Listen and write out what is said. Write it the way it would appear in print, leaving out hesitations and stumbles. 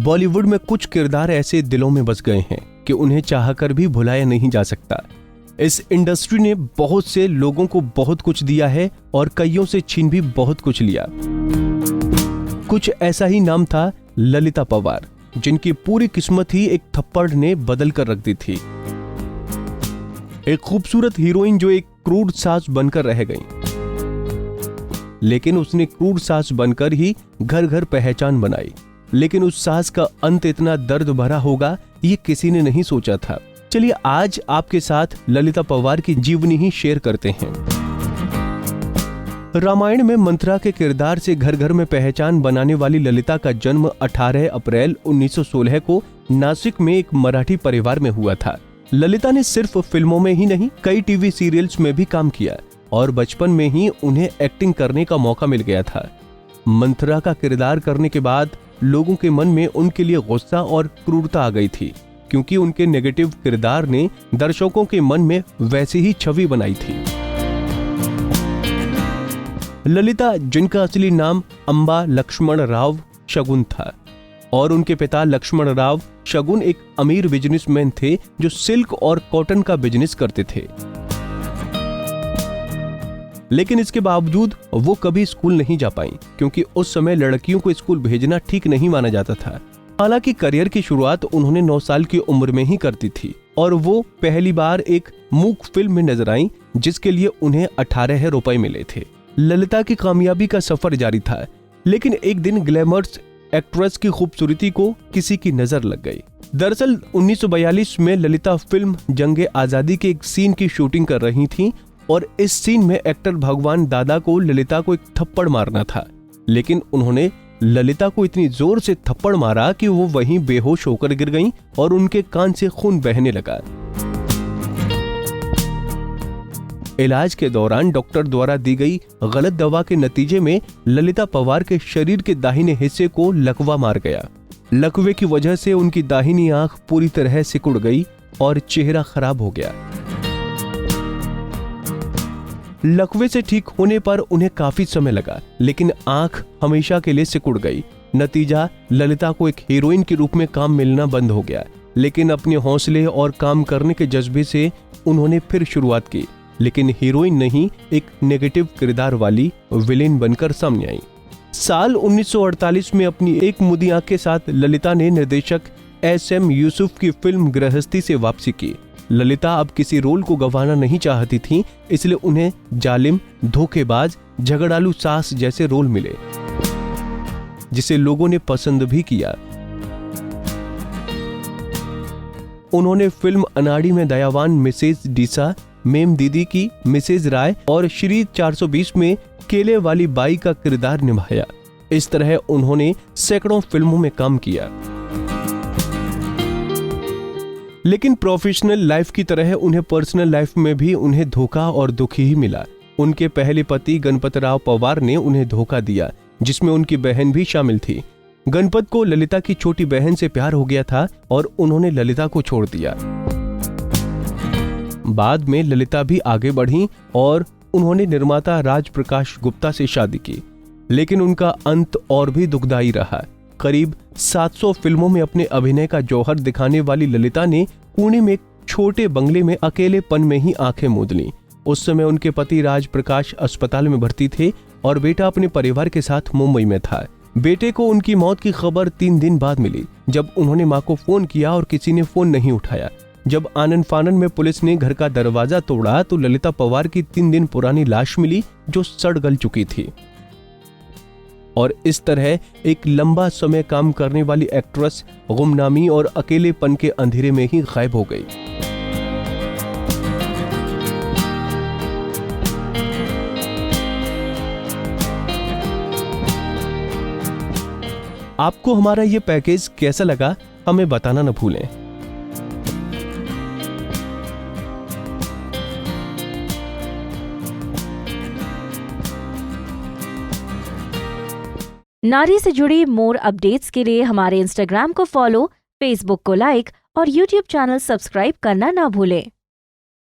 बॉलीवुड में कुछ किरदार ऐसे दिलों में बस गए हैं कि उन्हें चाहकर भी भुलाया नहीं जा सकता। इस इंडस्ट्री ने बहुत से लोगों को बहुत कुछ दिया है और कईयों से छीन भी बहुत कुछ लिया। कुछ ऐसा ही नाम था ललिता पवार, जिनकी पूरी किस्मत ही एक थप्पड़ ने बदल कर रख दी थी। एक खूबसूरत हीरोइन जो एक क्रूर सास बनकर रह गई, लेकिन उसने क्रूर सास बनकर ही घर घर पहचान बनाई। लेकिन उस सास का अंत इतना दर्द भरा होगा ये किसी ने नहीं सोचा था। चलिए आज आपके साथ ललिता पवार की जीवनी ही शेयर करते हैं। रामायण में मंत्रा के किरदार से घर घर में पहचान बनाने वाली ललिता का जन्म 18 अप्रैल 1916 को नासिक में एक मराठी परिवार में हुआ था। ललिता ने सिर्फ फिल्मों में ही नहीं कई टीवी सीरियल्स में भी काम किया और बचपन में ही उन्हें एक्टिंग करने का मौका मिल गया था। मंत्रा का किरदार करने के बाद लोगों के मन में उनके लिए गुस्सा और क्रूरता आ गई थी, क्योंकि उनके नेगेटिव किरदार ने दर्शकों के मन में वैसी ही छवि बनाई थी। ललिता, जिनका असली नाम अंबा लक्ष्मण राव शगुन था और उनके पिता लक्ष्मण राव शगुन एक अमीर बिजनेसमैन थे जो सिल्क और कॉटन का बिजनेस करते थे। लेकिन इसके बावजूद वो कभी स्कूल नहीं जा पाई, क्योंकि उस समय लड़कियों को स्कूल भेजना ठीक नहीं माना जाता था। हालांकि करियर की शुरुआत उन्होंने 9 साल की उम्र में ही कर दी थी और वो पहली बार एक मूक फिल्म में नजर आई, जिसके लिए उन्हें 18 रुपए मिले थे। ललिता की कामयाबी का सफर जारी था, लेकिन एक दिन ग्लैमर्स एक्ट्रेस की खूबसूरती को किसी की नजर लग गई। दरअसल 1942 में ललिता फिल्म जंगे आजादी के एक सीन की शूटिंग कर रही थी और इस सीन में एक्टर भगवान दादा को ललिता को एक थप्पड़ मारना था, लेकिन उन्होंने ललिता को इतनी जोर से थप्पड़ मारा कि वो वहीं बेहोश होकर गिर गईं और उनके कान से खून बहने लगा। इलाज के दौरान डॉक्टर द्वारा दी गई गलत दवा के नतीजे में ललिता पवार के शरीर के दाहिने हिस्से को लकवा मार गया। लकवे की वजह से उनकी दाहिनी आंख पूरी तरह सिकुड़ गई और चेहरा खराब हो गया। लकवे से ठीक होने पर उन्हें काफी समय लगा, लेकिन आंख हमेशा के लिए सिकुड़ गई। नतीजा, ललिता को एक हीरोइन के रूप में काम मिलना बंद हो गया, लेकिन अपने हौसले और काम करने के जज्बे से उन्होंने फिर शुरुआत की, लेकिन हीरोइन नहीं, एक नेगेटिव किरदार वाली विलेन बनकर सामने आई। साल 1948 में अपनी एक मुदी आंख के साथ ललिता ने निर्देशक SM यूसुफ की फिल्म गृहस्थी से वापसी की। ललिता अब किसी रोल को गंवाना नहीं चाहती थी, इसलिए उन्हें जालिम, धोखेबाज, झगड़ालू सास जैसे रोल मिले, जिसे लोगों ने पसंद भी किया। उन्होंने फिल्म अनाड़ी में दयावान मिसेज डीसा, मेम दीदी की मिसेज राय और श्री 420 में केले वाली बाई का किरदार निभाया। इस तरह उन्होंने सैकड़ों फिल्मों में काम किया। लेकिन प्रोफेशनल लाइफ की तरह उन्हें पर्सनल लाइफ में भी उन्हें धोखा और दुख ही मिला। उनके पहले पति गणपतराव पवार ने उन्हें धोखा दिया, जिसमें उनकी बहन भी शामिल थी। गणपत को ललिता की छोटी बहन से प्यार हो गया था और उन्होंने ललिता को छोड़ दिया। बाद में ललिता भी आगे बढ़ी और उन्होंने निर्माता राज प्रकाश गुप्ता से शादी की, लेकिन उनका अंत और भी दुखदायी रहा। करीब 700 फिल्मों में अपने अभिनय का जौहर दिखाने वाली ललिता ने पुणे में एक छोटे बंगले में अकेलेपन में ही आंखें मूंद लीं। उस समय उनके पति राज प्रकाश अस्पताल में भर्ती थे और बेटा अपने परिवार के साथ मुंबई में था। बेटे को उनकी मौत की खबर 3 दिन बाद मिली, जब उन्होंने मां को फोन किया और किसी ने फोन नहीं उठाया। जब आनन फानन में पुलिस ने घर का दरवाजा तोड़ा तो ललिता पवार की 3 दिन पुरानी लाश मिली, जो सड़ गल चुकी थी। और इस तरह एक लंबा समय काम करने वाली एक्ट्रेस गुमनामी और अकेलेपन के अंधेरे में ही गायब हो गई। आपको हमारा ये पैकेज कैसा लगा, हमें बताना न भूलें। नारी से जुड़ी मोर अपडेट्स के लिए हमारे इंस्टाग्राम को फॉलो, फेसबुक को लाइक और यूट्यूब चैनल सब्सक्राइब करना ना भूलें।